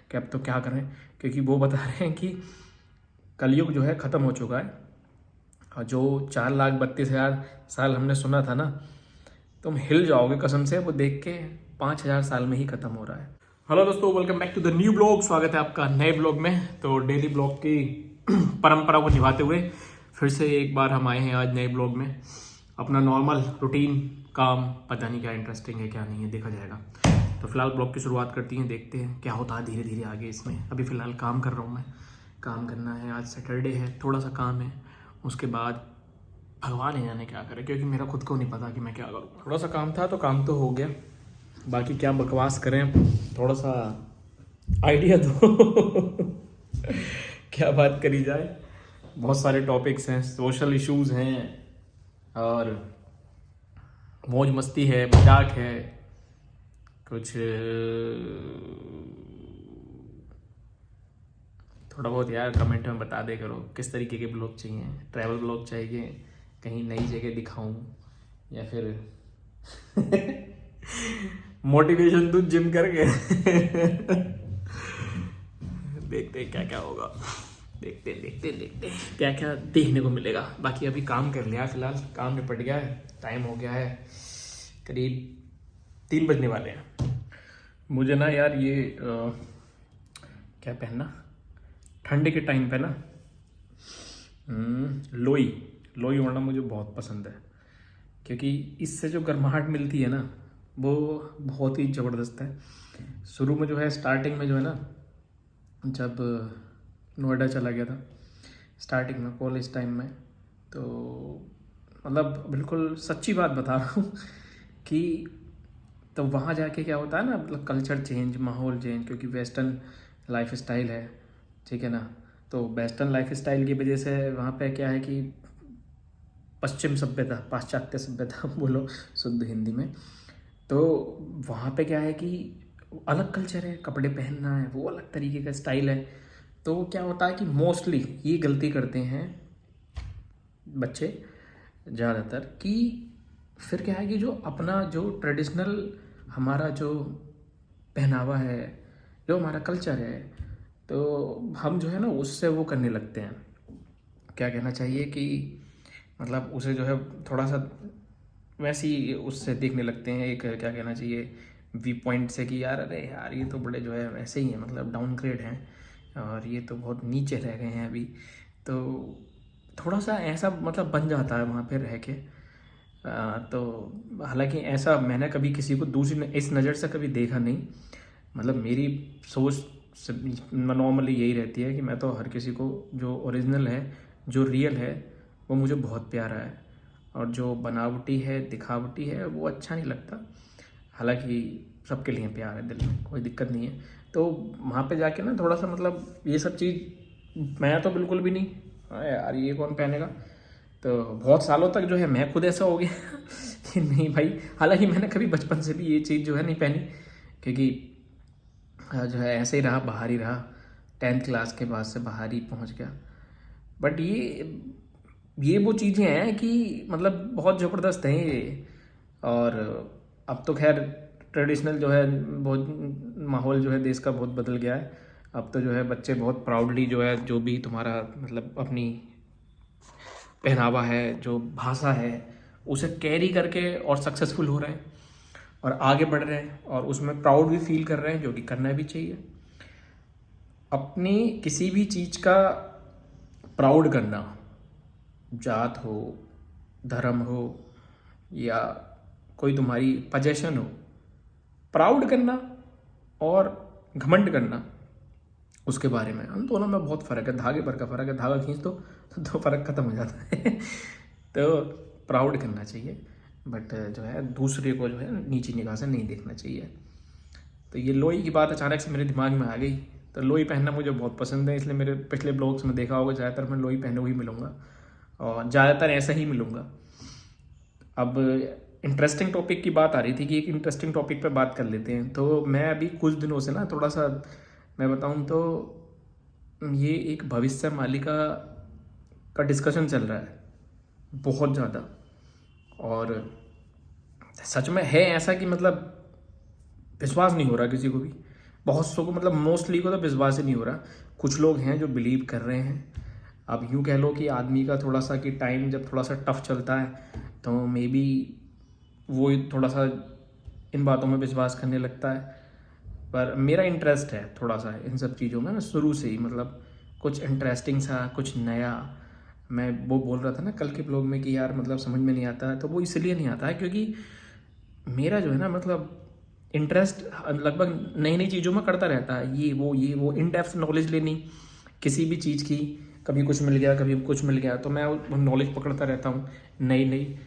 कि अब तो क्या करें, क्योंकि वो बता रहे हैं कि कलयुग जो है ख़त्म हो चुका है। और जो 4,32,000 साल हमने सुना था ना, तुम हिल जाओगे कसम से वो देख के, 5,000 साल में ही ख़त्म हो रहा है। हेलो दोस्तों, welcome back to the new blog. स्वागत है आपका नए ब्लॉग में। तो डेली ब्लॉग की परंपरा को निभाते हुए फिर से एक बार हम आए हैं आज नए ब्लॉग में। अपना नॉर्मल रूटीन काम, पता नहीं क्या इंटरेस्टिंग है क्या नहीं है, देखा जाएगा। तो फिलहाल ब्लॉग की शुरुआत करती हैं, देखते हैं क्या होता है धीरे धीरे आगे इसमें। अभी फ़िलहाल काम कर रहा हूँ मैं, काम करना है। आज सैटरडे है, थोड़ा सा काम है। उसके बाद भगवान ही जाने क्या करे, क्योंकि मेरा खुद को नहीं पता कि मैं क्या करूँ। थोड़ा सा काम था तो काम तो हो गया, बाकी क्या बकवास करें, थोड़ा सा आइडिया दो क्या बात करी जाए। बहुत सारे टॉपिक्स हैं, सोशल इश्यूज हैं और मौज मस्ती है, मजाक है, कुछ थोड़ा बहुत यार कमेंट में बता दे करो किस तरीके के ब्लॉग चाहिए। ट्रैवल ब्लॉग चाहिए, कहीं नई जगह दिखाऊं, या फिर मोटिवेशन दूं जिम करके देखते क्या क्या होगा, देखते देखते क्या क्या देखने को मिलेगा। बाकी अभी काम कर लिया, फिलहाल काम निपट गया है। टाइम हो गया है करीब 3 बजने वाले हैं। मुझे ना यार ये क्या पहनना ठंड के टाइम पे ना, लोई लोई ओढ़ना मुझे बहुत पसंद है, क्योंकि इससे जो गर्माहट मिलती है ना वो बहुत ही ज़बरदस्त है। शुरू में जो है, स्टार्टिंग में जो है ना, जब नोएडा चला गया था स्टार्टिंग में कॉलेज टाइम में, तो मतलब बिल्कुल सच्ची बात बता रहा हूँ कि तो वहाँ जाके क्या होता है ना, मतलब कल्चर चेंज, माहौल चेंज, क्योंकि वेस्टर्न लाइफ स्टाइल है, ठीक है ना। तो वेस्टर्न लाइफ स्टाइल की वजह से वहाँ पे क्या है कि पश्चिम सभ्यता, पाश्चात्य सभ्यता बोलो शुद्ध हिंदी में। तो वहाँ पे क्या है कि अलग कल्चर है, कपड़े पहनना है, वो अलग तरीके का स्टाइल है। तो क्या होता है कि मोस्टली ये गलती करते हैं बच्चे ज़्यादातर, कि फिर क्या है कि जो अपना जो ट्रेडिशनल हमारा जो पहनावा है, जो हमारा कल्चर है, तो हम जो है ना उससे वो करने लगते हैं, क्या कहना चाहिए कि मतलब उसे जो है थोड़ा सा वैसी उससे देखने लगते हैं, एक क्या कहना चाहिए वी पॉइंट से, कि यार अरे यार ये तो बड़े जो है वैसे ही हैं, मतलब डाउनग्रेड हैं और ये तो बहुत नीचे रह गए हैं अभी। तो थोड़ा सा ऐसा मतलब बन जाता है वहाँ पे रह के। तो हालांकि ऐसा मैंने कभी किसी को दूसरी इस नज़र से कभी देखा नहीं। मतलब मेरी सोच नॉर्मली यही रहती है कि मैं तो हर किसी को, जो ओरिजिनल है, जो रियल है, वो मुझे बहुत प्यारा है। और जो बनावटी है, दिखावटी है, वो अच्छा नहीं लगता। हालांकि सबके लिए प्यार है दिल में, कोई दिक्कत नहीं है। तो वहाँ पे जाके ना थोड़ा सा मतलब ये सब चीज़ मैं तो बिल्कुल भी नहीं, हाँ यार ये कौन पहनेगा। तो बहुत सालों तक जो है मैं खुद ऐसा हो गया कि नहीं भाई। हालांकि मैंने कभी बचपन से भी ये चीज़ जो है नहीं पहनी, क्योंकि जो है ऐसे ही रहा, बाहर ही रहा। 10th क्लास के बाद से बाहर ही पहुंच गया। बट ये वो चीज़ें हैं कि मतलब बहुत ज़बरदस्त हैं ये। और अब तो खैर ट्रेडिशनल जो है, बहुत माहौल जो है देश का बहुत बदल गया है। अब तो जो है बच्चे बहुत प्राउडली जो है, जो भी तुम्हारा मतलब अपनी पहनावा है, जो भाषा है, उसे कैरी करके और सक्सेसफुल हो रहे हैं और आगे बढ़ रहे हैं, और उसमें प्राउड भी फील कर रहे हैं, जो कि करना भी चाहिए। अपनी किसी भी चीज़ का प्राउड करना, जात हो, धर्म हो, या कोई तुम्हारी पजेशन हो, प्राउड करना और घमंड करना, उसके बारे में हम दोनों में बहुत फ़र्क है। धागे पर का फ़र्क है, धागा खींच दो तो फ़र्क ख़त्म हो जाता है तो प्राउड करना चाहिए, बट जो है दूसरे को जो है नीची निगाह से नहीं देखना चाहिए। तो ये लोई की बात अचानक से मेरे दिमाग में आ गई। तो लोई पहनना मुझे बहुत पसंद है, इसलिए मेरे पिछले ब्लॉग्स में देखा होगा ज़्यादातर मैं लोई पहने हुए ही मिलूँगा, और ज़्यादातर ऐसा ही मिलूँगा। अब इंटरेस्टिंग टॉपिक की बात आ रही थी कि एक इंटरेस्टिंग टॉपिक पे बात कर लेते हैं। तो मैं अभी कुछ दिनों से ना थोड़ा सा मैं बताऊं तो ये एक भविष्य मालिका का डिस्कशन चल रहा है बहुत ज़्यादा। और सच में है ऐसा कि मतलब विश्वास नहीं हो रहा किसी को भी। बहुत सौ को मतलब मोस्टली को तो विश्वास ही नहीं हो रहा। कुछ लोग हैं जो बिलीव कर रहे हैं। अब यूँ कह लो कि आदमी का थोड़ा सा कि टाइम जब थोड़ा सा टफ चलता है तो मे बी वो थोड़ा सा इन बातों में विश्वास करने लगता है। पर मेरा इंटरेस्ट है थोड़ा सा इन सब चीज़ों में ना शुरू से ही, मतलब कुछ इंटरेस्टिंग सा, कुछ नया। मैं वो बोल रहा था ना कल के ब्लॉग में कि यार मतलब समझ में नहीं आता है, तो वो इसलिए नहीं आता है क्योंकि मेरा जो है ना मतलब इंटरेस्ट लगभग नई नई चीज़ों में करता रहता है। ये वो इन डेप्थ नॉलेज लेनी किसी भी चीज़ की, कभी कुछ मिल गया कभी कुछ मिल गया, तो मैं वो नॉलेज पकड़ता रहता हूँ नई नई।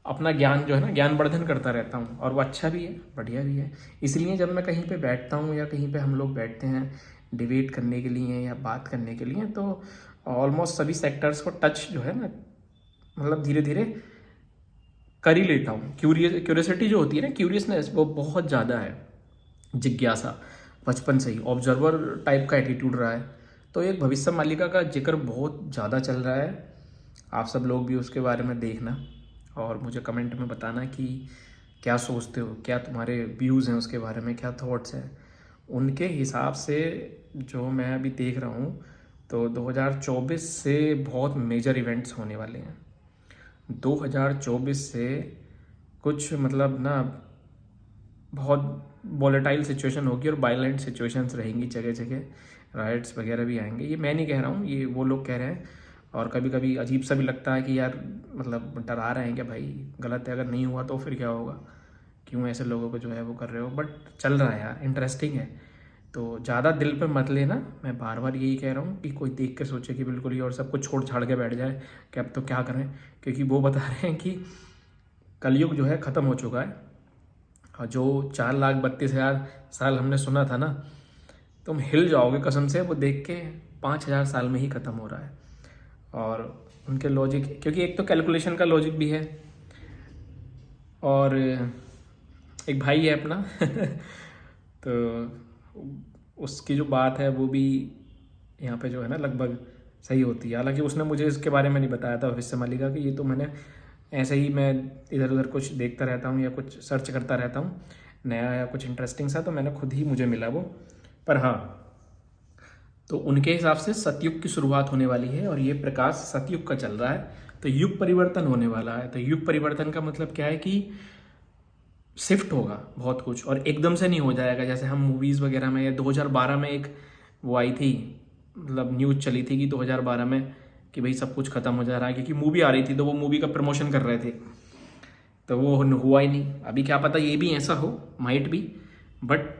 अपना ज्ञान जो है ना ज्ञानवर्धन करता रहता हूँ, और वो अच्छा भी है, बढ़िया भी है। इसलिए जब मैं कहीं पे बैठता हूँ या कहीं पे हम लोग बैठते हैं डिबेट करने के लिए या बात करने के लिए, तो ऑलमोस्ट सभी सेक्टर्स को टच जो है ना मतलब धीरे धीरे कर ही लेता हूँ। क्यूरियसिटी जो होती है ना, क्यूरियसनेस, वो बहुत ज़्यादा है। जिज्ञासा बचपन से ही ऑब्जर्वर टाइप का एटीट्यूड रहा है। तो एक भविष्य मालिका का जिक्र बहुत ज़्यादा चल रहा है। आप सब लोग भी उसके बारे में देखना और मुझे कमेंट में बताना कि क्या सोचते हो, क्या तुम्हारे व्यूज़ हैं उसके बारे में, क्या थॉट्स हैं। उनके हिसाब से जो मैं अभी देख रहा हूँ तो 2024 से बहुत मेजर इवेंट्स होने वाले हैं। 2024 से कुछ मतलब ना बहुत वॉलेटाइल सिचुएशन होगी और वायलेंट सिचुएशंस रहेंगी जगह जगह, राइट्स वगैरह भी आएंगे। ये मैं नहीं कह रहा हूँ, ये वो लोग कह रहे हैं। और कभी कभी अजीब सा भी लगता है कि यार मतलब डरा रहे हैं क्या भाई, गलत है, अगर नहीं हुआ तो फिर क्या होगा, क्यों ऐसे लोगों को जो है वो कर रहे हो। बट चल रहा है यार, इंटरेस्टिंग है। तो ज़्यादा दिल पे मत लेना, मैं बार बार यही कह रहा हूँ कि कोई देख के सोचे कि बिल्कुल ही और सब कुछ छोड़ छाड़ के बैठ जाए कि अब तो क्या करें, क्योंकि वो बता रहे हैं कि कलयुग जो है ख़त्म हो चुका है। और जो 4,32,000 साल हमने सुना था ना, तुम हिल जाओगे कसम से, वो देख के 5,000 साल में ही ख़त्म हो रहा है। और उनके लॉजिक, क्योंकि एक तो कैलकुलेशन का लॉजिक भी है, और एक भाई है अपना तो उसकी जो बात है वो भी यहाँ पे जो है ना लगभग सही होती है। हालांकि उसने मुझे इसके बारे में नहीं बताया था भविष्य मालिका की, ये तो मैंने ऐसे ही, मैं इधर उधर कुछ देखता रहता हूँ या कुछ सर्च करता रहता हूँ नया या कुछ इंटरेस्टिंग सा, तो मैंने खुद ही मुझे मिला वो। पर हाँ, तो उनके हिसाब से सतयुग की शुरुआत होने वाली है और ये प्रकाश सतयुग का चल रहा है, तो युग परिवर्तन होने वाला है। तो युग परिवर्तन का मतलब क्या है कि शिफ्ट होगा बहुत कुछ, और एकदम से नहीं हो जाएगा जैसे हम मूवीज़ वगैरह में, या 2012 में एक वो आई थी, मतलब न्यूज़ चली थी कि 2012 में कि भाई सब कुछ खत्म हो जा रहा है, क्योंकि मूवी आ रही थी तो वो मूवी का प्रमोशन कर रहे थे, तो वो हुआ ही नहीं। अभी क्या पता ये भी ऐसा हो, माइट भी, बट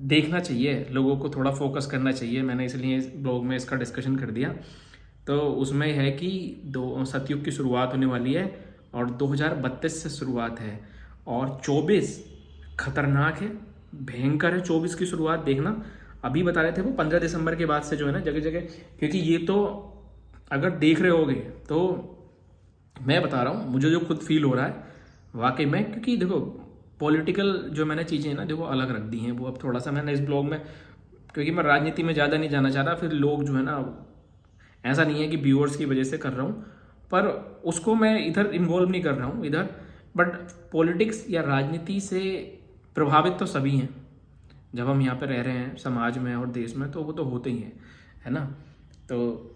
देखना चाहिए, लोगों को थोड़ा फोकस करना चाहिए। मैंने इसलिए इस ब्लॉग में इसका डिस्कशन कर दिया। तो उसमें है कि सतयुग की शुरुआत होने वाली है और 2032 से शुरुआत है, और 24 खतरनाक है, भयंकर है। 24 की शुरुआत देखना, अभी बता रहे थे वो 15 दिसंबर के बाद से जो है ना जगह जगह, क्योंकि ये तो अगर देख रहे होगे तो मैं बता रहा हूँ मुझे जो खुद फील हो रहा है वाकई में, क्योंकि देखो पॉलिटिकल जो मैंने चीज़ें हैं ना देखो अलग रख दी हैं। वो अब थोड़ा सा मैंने इस ब्लॉग में, क्योंकि मैं राजनीति में ज़्यादा नहीं जाना चाह रहा, फिर लोग जो है ना, ऐसा नहीं है कि व्यूअर्स की वजह से कर रहा हूँ, पर उसको मैं इधर इन्वॉल्व नहीं कर रहा हूँ इधर। बट पॉलिटिक्स या राजनीति से प्रभावित तो सभी हैं, जब हम यहाँ पे रह रहे हैं समाज में और देश में, तो वो तो होते ही हैं, है ना। तो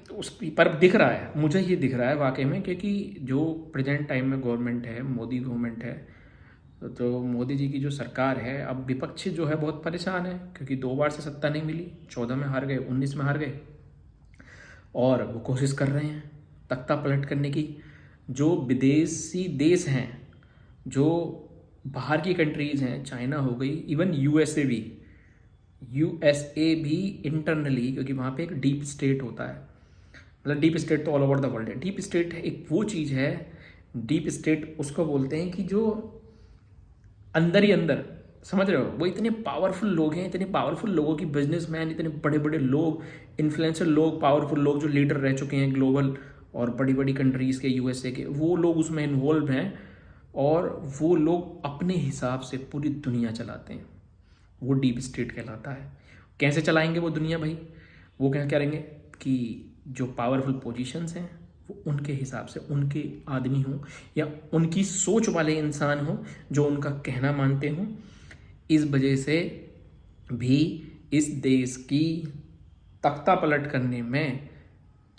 उस पर दिख रहा है, मुझे ये दिख रहा है वाकई में, क्योंकि जो प्रेजेंट टाइम में गवर्नमेंट है, मोदी गवर्नमेंट है, तो मोदी जी की जो सरकार है, अब विपक्ष जो है बहुत परेशान है, क्योंकि 2 बार से सत्ता नहीं मिली, 14 में हार गए, 19 में हार गए, और वो कोशिश कर रहे हैं तख्ता पलट करने की। जो विदेशी देश हैं, जो बाहर की कंट्रीज़ हैं, चाइना हो गई, इवन यूएसए भी इंटरनली, क्योंकि वहाँ पे एक डीप स्टेट होता है, मतलब डीप स्टेट तो ऑल ओवर द वर्ल्ड है, डीप स्टेट एक वो चीज़ है, डीप स्टेट उसको बोलते हैं कि जो अंदर ही अंदर, समझ रहे हो, वो इतने पावरफुल लोग हैं, इतने पावरफुल लोगों की बिजनेसमैन, इतने बड़े बड़े लोग, इन्फ्लुएंसर लोग, पावरफुल लोग जो लीडर रह चुके हैं ग्लोबल और बड़ी बड़ी कंट्रीज़ के, यूएसए के, वो लोग उसमें इन्वॉल्व हैं, और वो लोग अपने हिसाब से पूरी दुनिया चलाते हैं। वो डीप स्टेट कहलाता है। कैसे चलाएंगे वो दुनिया भाई, वो क्या करेंगे कि जो पावरफुल पोजीशंस हैं वो उनके हिसाब से उनके आदमी हों, या उनकी सोच वाले इंसान हों जो उनका कहना मानते हों। इस वजह से भी इस देश की तख्ता पलट करने में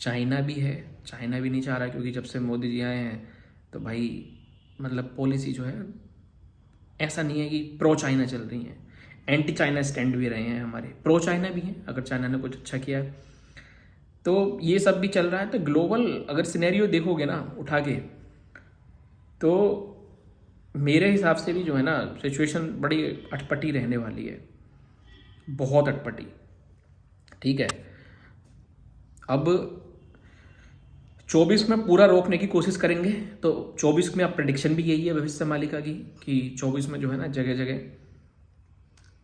चाइना भी है। चाइना भी नहीं चाह रहा, क्योंकि जब से मोदी जी आए हैं तो भाई मतलब पॉलिसी जो है ऐसा नहीं है कि प्रो चाइना चल रही हैं, एंटी चाइना स्टैंड भी रहे हैं हमारे, प्रो चाइना भी हैं अगर चाइना ने कुछ अच्छा किया है। तो ये सब भी चल रहा है। तो ग्लोबल अगर सिनेरियो देखोगे ना उठा के, तो मेरे हिसाब से भी जो है ना सिचुएशन बड़ी अटपटी रहने वाली है, बहुत अटपटी। ठीक है, अब 24 में पूरा रोकने की कोशिश करेंगे। तो 24 में अब प्रेडिक्शन भी यही है भविष्य मालिका की कि 24 में जो है ना जगह जगह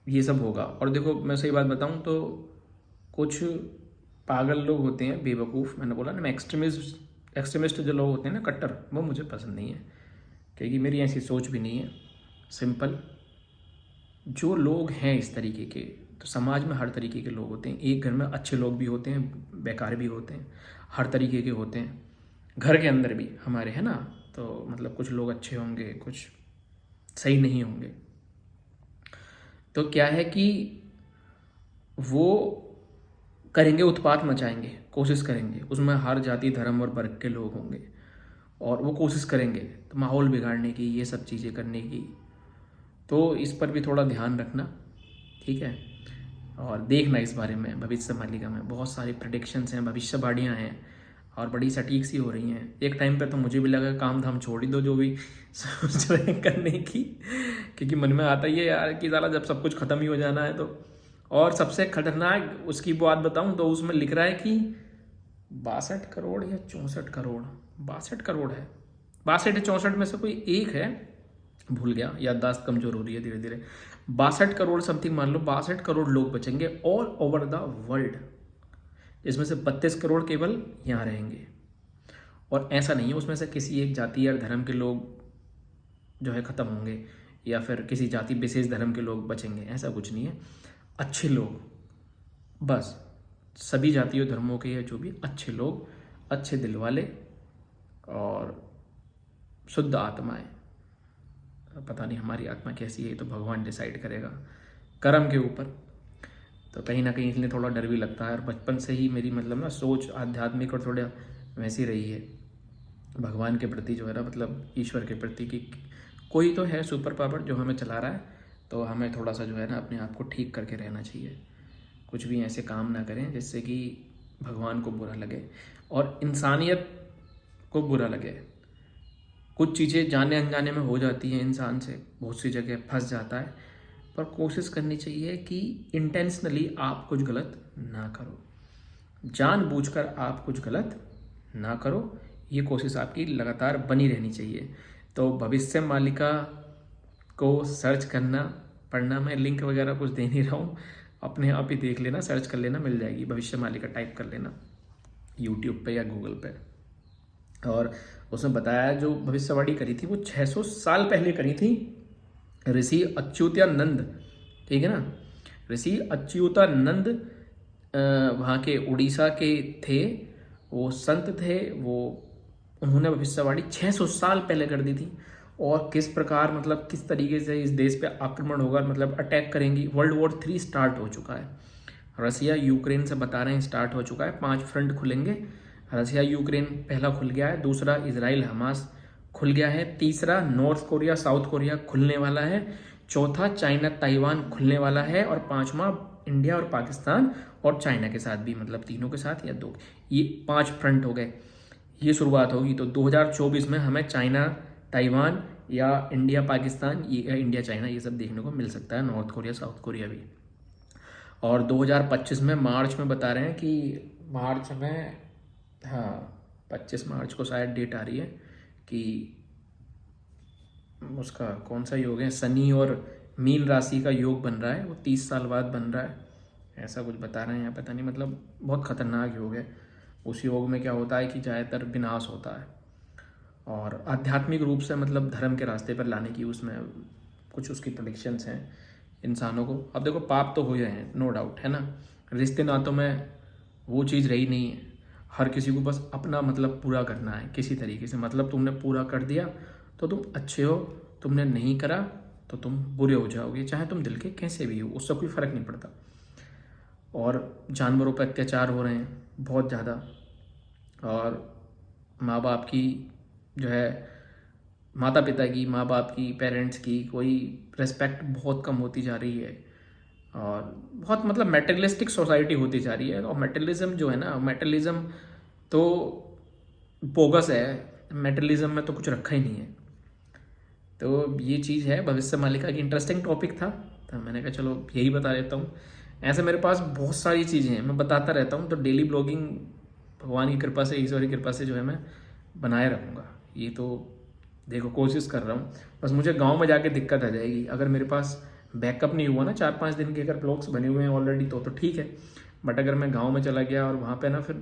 ये सब होगा। और देखो मैं सही बात बताऊं तो कुछ पागल लोग होते हैं, बेवकूफ़, मैंने बोला ना, मैं एक्सट्रीमिस्ट जो लोग होते हैं ना, कट्टर, वो मुझे पसंद नहीं है, क्योंकि मेरी ऐसी सोच भी नहीं है। सिंपल, जो लोग हैं इस तरीके के, तो समाज में हर तरीके के लोग होते हैं। एक घर में अच्छे लोग भी होते हैं, बेकार भी होते हैं, हर तरीके के होते हैं। घर के अंदर भी हमारे, है ना, तो मतलब कुछ लोग अच्छे होंगे, कुछ सही नहीं होंगे। तो क्या है कि वो करेंगे, उत्पात मचाएंगे, कोशिश करेंगे, उसमें हर जाति धर्म और वर्ग के लोग होंगे और वो कोशिश करेंगे तो माहौल बिगाड़ने की, ये सब चीज़ें करने की। तो इस पर भी थोड़ा ध्यान रखना, ठीक है। और देखना इस बारे में भविष्य मालिका में बहुत सारी प्रेडिक्शंस हैं, भविष्यवाणियाँ हैं और बड़ी सटीक सी हो रही हैं। एक टाइम पे तो मुझे भी लगा काम धाम छोड़ ही दो जो भी सोच रहे हैं करने की, क्योंकि मन में आता ही है यार कि साला जब सब कुछ ख़त्म ही हो जाना है तो। और सबसे खतरनाक उसकी बात बताऊं तो उसमें लिख रहा है कि 62 करोड़ या 64 करोड़, 62 करोड़ है, 62 या 64 में से कोई एक है, भूल गया, याददाश्त कमजोर हो रही है धीरे धीरे। 62 करोड़ समथिंग मान लो, 62 करोड़ लोग बचेंगे ऑल ओवर द वर्ल्ड, जिसमें से 32 करोड़ केवल यहाँ रहेंगे। और ऐसा नहीं है उसमें से किसी एक जाति या धर्म के लोग जो है ख़त्म होंगे या फिर किसी जाति विशेष धर्म के लोग बचेंगे, ऐसा कुछ नहीं है। अच्छे लोग, बस सभी जातियों धर्मों के जो भी अच्छे लोग, अच्छे दिल वाले और शुद्ध आत्माएं। पता नहीं हमारी आत्मा कैसी है, तो भगवान डिसाइड करेगा कर्म के ऊपर। तो कहीं ना कहीं इसलिए थोड़ा डर भी लगता है। और बचपन से ही मेरी मतलब ना सोच आध्यात्मिक और थोड़ा वैसी रही है भगवान के प्रति, जो है ना मतलब ईश्वर के प्रति, कि कोई तो है सुपर पावर जो हमें चला रहा है, तो हमें थोड़ा सा जो है ना अपने आप को ठीक करके रहना चाहिए। कुछ भी ऐसे काम ना करें जिससे कि भगवान को बुरा लगे और इंसानियत को बुरा लगे। कुछ चीज़ें जाने अनजाने में हो जाती हैं, इंसान से बहुत सी जगह फंस जाता है, पर कोशिश करनी चाहिए कि इंटेंशनली आप कुछ गलत ना करो, जानबूझकर आप कुछ गलत ना करो। ये कोशिश आपकी लगातार बनी रहनी चाहिए। तो भविष्य मालिका को सर्च करना, पढ़ना, मैं लिंक वगैरह कुछ दे नहीं रहा हूँ, अपने आप ही देख लेना, सर्च कर लेना, मिल जाएगी, भविष्य मालिका टाइप कर लेना यूट्यूब पे या गूगल पे। और उसमें बताया जो भविष्यवाणी करी थी वो 600 साल पहले करी थी ऋषि अच्युतानंद, ठीक है ना। ऋषि अच्युतानंद वहाँ के उड़ीसा के थे, वो संत थे, वो उन्होंने भविष्यवाणी 600 साल पहले कर दी थी। और किस प्रकार मतलब किस तरीके से इस देश पे आक्रमण होगा, मतलब अटैक करेंगी। वर्ल्ड वॉर 3 स्टार्ट हो चुका है, रसिया यूक्रेन से बता रहे हैं स्टार्ट हो चुका है। 5 फ्रंट खुलेंगे, रसिया यूक्रेन पहला खुल गया है, दूसरा इजराइल हमास खुल गया है, तीसरा नॉर्थ कोरिया साउथ कोरिया खुलने वाला है, चौथा चाइना ताइवान खुलने वाला है, और पांचवा इंडिया और पाकिस्तान और चाइना के साथ भी, मतलब तीनों के साथ या दो, ये 5 फ्रंट हो गए। ये शुरुआत होगी। तो 2024 में हमें चाइना ताइवान या इंडिया पाकिस्तान, ये इंडिया चाइना, ये सब देखने को मिल सकता है, नॉर्थ कोरिया साउथ कोरिया भी। और 2025 में मार्च में बता रहे हैं कि मार्च में, हाँ 25 मार्च को शायद डेट आ रही है कि उसका कौन सा योग है, शनि और मीन राशि का योग बन रहा है, वो 30 साल बाद बन रहा है, ऐसा कुछ बता रहे हैं यहाँ, पता नहीं, मतलब बहुत खतरनाक योग है। उस योग में क्या होता है कि ज़्यादातर विनाश होता है और आध्यात्मिक रूप से मतलब धर्म के रास्ते पर लाने की उसमें कुछ उसकी प्रेडिक्शंस हैं इंसानों को। अब देखो पाप तो हो गए हैं, नो डाउट, है ना, रिश्ते नातों में वो चीज़ रही नहीं है। हर किसी को बस अपना मतलब पूरा करना है किसी तरीके से, मतलब तुमने पूरा कर दिया तो तुम अच्छे हो, तुमने नहीं करा तो तुम बुरे हो जाओगे, चाहे तुम दिल के कैसे भी हो, उससे कोई फ़र्क नहीं पड़ता। और जानवरों पर अत्याचार हो रहे हैं बहुत ज़्यादा, और माँ बाप की जो है, माता पिता की, माँ बाप की, पेरेंट्स की कोई रिस्पेक्ट बहुत कम होती जा रही है। और बहुत मतलब मेटेरियलिस्टिक सोसाइटी होती जा रही है। और मेटेरियलिज्म जो है ना, मेटेरियलिज्म तो बोगस है, मेटेरियलिज्म में तो कुछ रखा ही नहीं है। तो ये चीज़ है भविष्य मालिका की। इंटरेस्टिंग टॉपिक था, तो मैंने कहा चलो यही बता देता हूँ। ऐसे मेरे पास बहुत सारी चीज़ें हैं, मैं बताता रहता हूँ। तो डेली ब्लॉगिंग भगवान की कृपा से, ईश्वर की कृपा से जो है मैं बनाए रखूँगा। ये तो देखो कोशिश कर रहा हूँ। बस मुझे गांव में जाके दिक्कत आ जाएगी, अगर मेरे पास बैकअप नहीं हुआ ना 4-5 दिन के अगर ब्लॉग्स बने हुए हैं ऑलरेडी तो ठीक है। बट अगर मैं गांव में चला गया और वहाँ पे ना फिर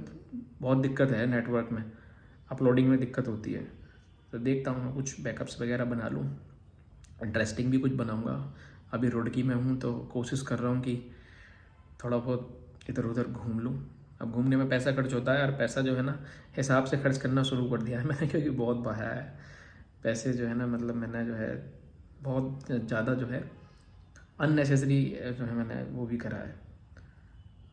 बहुत दिक्कत है, नेटवर्क में अपलोडिंग में दिक्कत होती है। तो देखता हूँ मैं कुछ बैकअप्स वगैरह बना लूँ, इंटरेस्टिंग भी कुछ बनाऊँगा। अभी रुड़की में हूँ तो कोशिश कर रहा हूँ कि थोड़ा बहुत इधर उधर घूम लूँ। अब घूमने में पैसा खर्च होता है, और पैसा जो है ना हिसाब से खर्च करना शुरू कर दिया है मैंने, क्योंकि बहुत बहाया है पैसे जो है ना। मतलब मैंने जो है बहुत ज़्यादा जो है अननेसेसरी जो है मैंने वो भी करा है।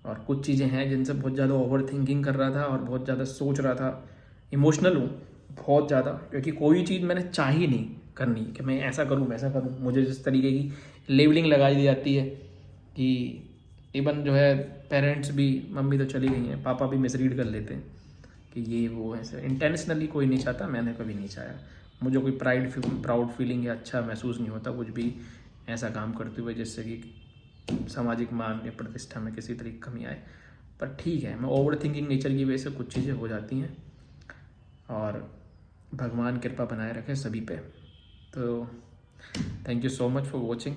और कुछ चीज़ें हैं जिनसे बहुत ज़्यादा ओवर थिंकिंग कर रहा था और बहुत ज़्यादा सोच रहा था, इमोशनल हूँ बहुत ज़्यादा, क्योंकि कोई चीज़ मैंने चाही नहीं करनी कि मैं ऐसा करूँ वैसा करूँ। मुझे जिस तरीके की लेबलिंग लगा दी जाती है कि इवन जो है पेरेंट्स भी, मम्मी तो चली गई हैं, पापा भी मिसरीड कर लेते हैं कि ये वो ऐसे। इंटेंशनली कोई नहीं चाहता, मैंने कभी नहीं चाहा। मुझे कोई प्राउड फीलिंग या अच्छा महसूस नहीं होता कुछ भी ऐसा काम करते हुए जिससे कि सामाजिक मान या प्रतिष्ठा में किसी तरह की कमी आए। पर ठीक है, मैं ओवर थिंकिंग नेचर की वजह से कुछ चीज़ें हो जाती हैं, और भगवान कृपा बनाए रखे सभी पे। तो thank you so much for watching.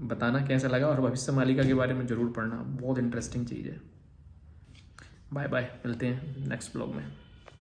बताना कैसा लगा, और भविष्य मालिका के बारे में ज़रूर पढ़ना, बहुत इंटरेस्टिंग चीज़ है। बाय बाय, मिलते हैं नेक्स्ट ब्लॉग में।